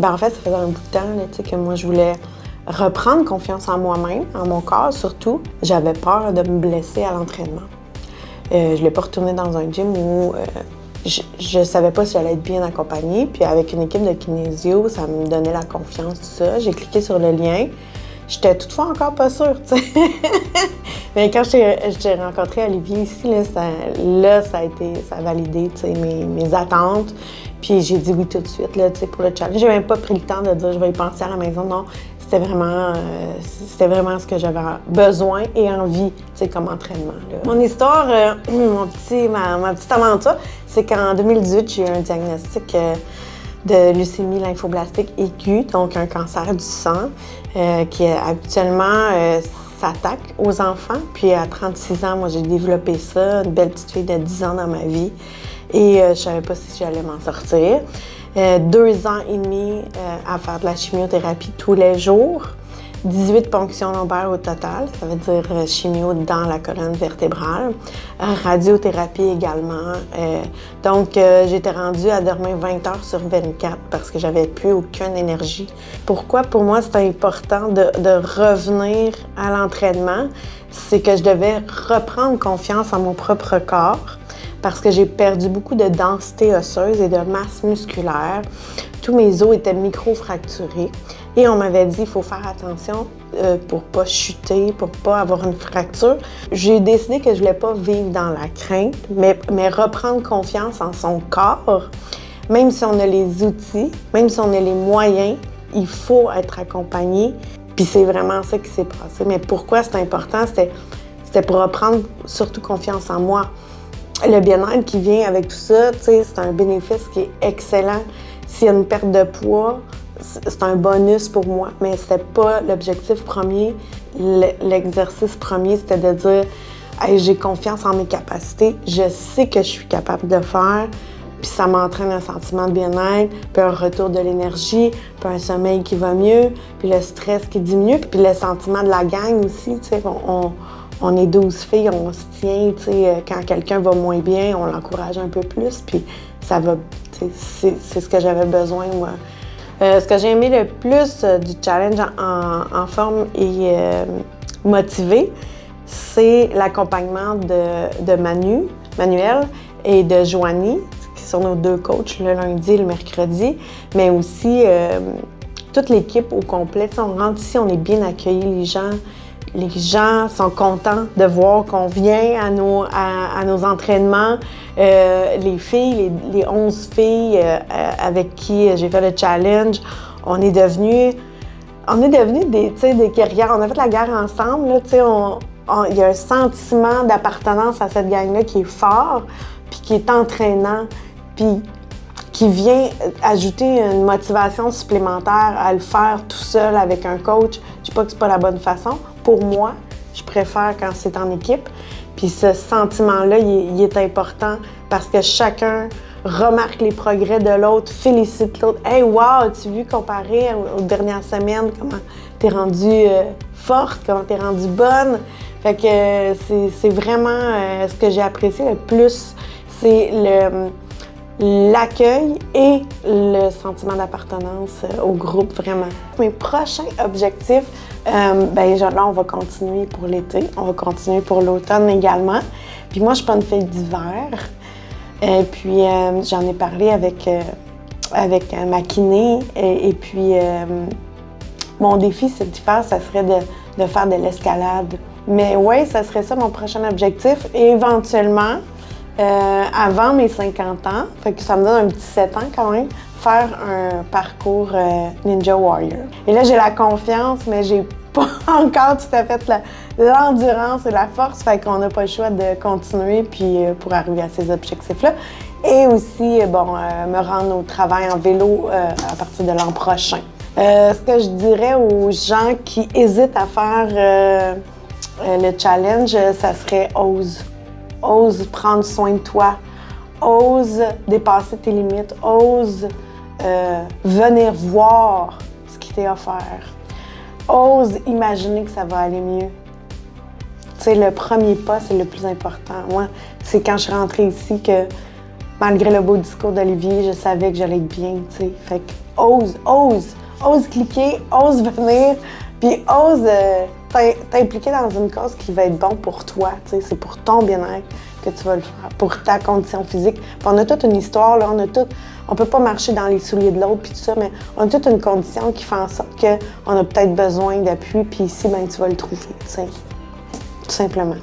en fait, ça faisait un bout de temps là, que moi, je voulais reprendre confiance en moi-même, en mon corps surtout. J'avais peur de me blesser à l'entraînement. Je ne voulais pas retourner dans un gym où je ne savais pas si j'allais être bien accompagnée. Puis avec une équipe de kinésio, ça me donnait la confiance, tout ça. J'ai cliqué sur le lien. J'étais toutefois encore pas sûre, tu sais. Mais quand j'ai rencontré Olivier ici, ça a validé, tu sais, mes attentes. Puis j'ai dit oui tout de suite, là, tu sais, pour le challenge. J'ai même pas pris le temps de dire je vais y penser à la maison. Non, c'était vraiment ce que j'avais besoin et envie, tu sais, comme entraînement, là. Mon histoire, ma petite aventure, c'est qu'en 2018, j'ai eu un diagnostic de leucémie lymphoblastique aiguë, donc un cancer du sang, qui habituellement s'attaque aux enfants. Puis à 36 ans, moi, j'ai développé ça, une belle petite fille de 10 ans dans ma vie. Et je savais pas si j'allais m'en sortir. 2 ans et demi à faire de la chimiothérapie tous les jours. 18 ponctions lombaires au total, ça veut dire chimio dans la colonne vertébrale. Radiothérapie également. Donc, j'étais rendue à dormir 20 heures sur 24 parce que j'avais plus aucune énergie. Pourquoi pour moi c'était important de revenir à l'entraînement? C'est que je devais reprendre confiance en mon propre corps parce que j'ai perdu beaucoup de densité osseuse et de masse musculaire. Tous mes os étaient micro-fracturés. Et on m'avait dit qu'il faut faire attention pour pas chuter, pour pas avoir une fracture. J'ai décidé que je voulais pas vivre dans la crainte, mais reprendre confiance en son corps. Même si on a les outils, même si on a les moyens, il faut être accompagné. Puis c'est vraiment ça qui s'est passé. Mais pourquoi c'est important? C'était pour reprendre surtout confiance en moi. Le bien-être qui vient avec tout ça, tu sais, c'est un bénéfice qui est excellent. S'il y a une perte de poids, c'est un bonus pour moi, mais c'était pas l'objectif premier. L'exercice premier, c'était de dire hey, j'ai confiance en mes capacités, je sais que je suis capable de faire, puis ça m'entraîne un sentiment de bien-être, puis un retour de l'énergie, puis un sommeil qui va mieux, puis le stress qui diminue, puis le sentiment de la gang aussi, tu sais, on est 12 filles, on se tient, tu sais, quand quelqu'un va moins bien, on l'encourage un peu plus, puis ça va, tu sais, c'est ce que j'avais besoin, moi. Ce que j'ai aimé le plus du challenge en forme et motivé, c'est l'accompagnement de Manuel et de Joanie, qui sont nos 2 coachs le lundi et le mercredi, mais aussi toute l'équipe au complet. T'sais, on rentre ici, on est bien accueillis, les gens sont contents de voir qu'on vient à nos entraînements. Les filles, les 11 filles avec qui j'ai fait le challenge, on est devenus des guerrières. On a fait la guerre ensemble. Il y a un sentiment d'appartenance à cette gang-là qui est fort, puis qui est entraînant, puis qui vient ajouter une motivation supplémentaire à le faire tout seul avec un coach. Je dis pas que c'est pas la bonne façon. Pour moi, je préfère quand c'est en équipe. Puis ce sentiment-là, il est important parce que chacun remarque les progrès de l'autre, félicite l'autre. « Hey, wow, as-tu vu comparé aux dernières semaines, comment t'es rendue forte, comment t'es rendue bonne? » Fait que c'est vraiment ce que j'ai apprécié le plus, c'est l'accueil et le sentiment d'appartenance au groupe, vraiment. Mes prochains objectifs, là, on va continuer pour l'été, on va continuer pour l'automne également. Puis moi, je suis pas une fille d'hiver. Puis j'en ai parlé avec ma kiné. Et puis, mon défi cet hiver, ça serait de faire de l'escalade. Mais oui, ça serait ça mon prochain objectif. Et éventuellement, avant mes 50 ans, fait que ça me donne un petit 7 ans quand même, faire un parcours Ninja Warrior. Et là, j'ai la confiance, mais j'ai pas encore tout à fait l'endurance et la force, fait qu'on n'a pas le choix de continuer puis pour arriver à ces objectifs-là. Et aussi, me rendre au travail en vélo à partir de l'an prochain. Ce que je dirais aux gens qui hésitent à faire le challenge, ça serait ose. Ose prendre soin de toi, ose dépasser tes limites, ose venir voir ce qui t'est offert, ose imaginer que ça va aller mieux. Tu sais, le premier pas, c'est le plus important. Moi, c'est quand je suis rentrée ici que, malgré le beau discours d'Olivier, je savais que j'allais être bien, tu sais. Fait que ose cliquer, ose venir, puis ose t'impliquer dans une cause qui va être bon pour toi. C'est pour ton bien-être que tu vas le faire, pour ta condition physique. Puis on a toute une histoire, là, on peut pas marcher dans les souliers de l'autre, puis tout ça, mais on a toute une condition qui fait en sorte qu'on a peut-être besoin d'appui, puis ici, ben, tu vas le trouver, tout simplement.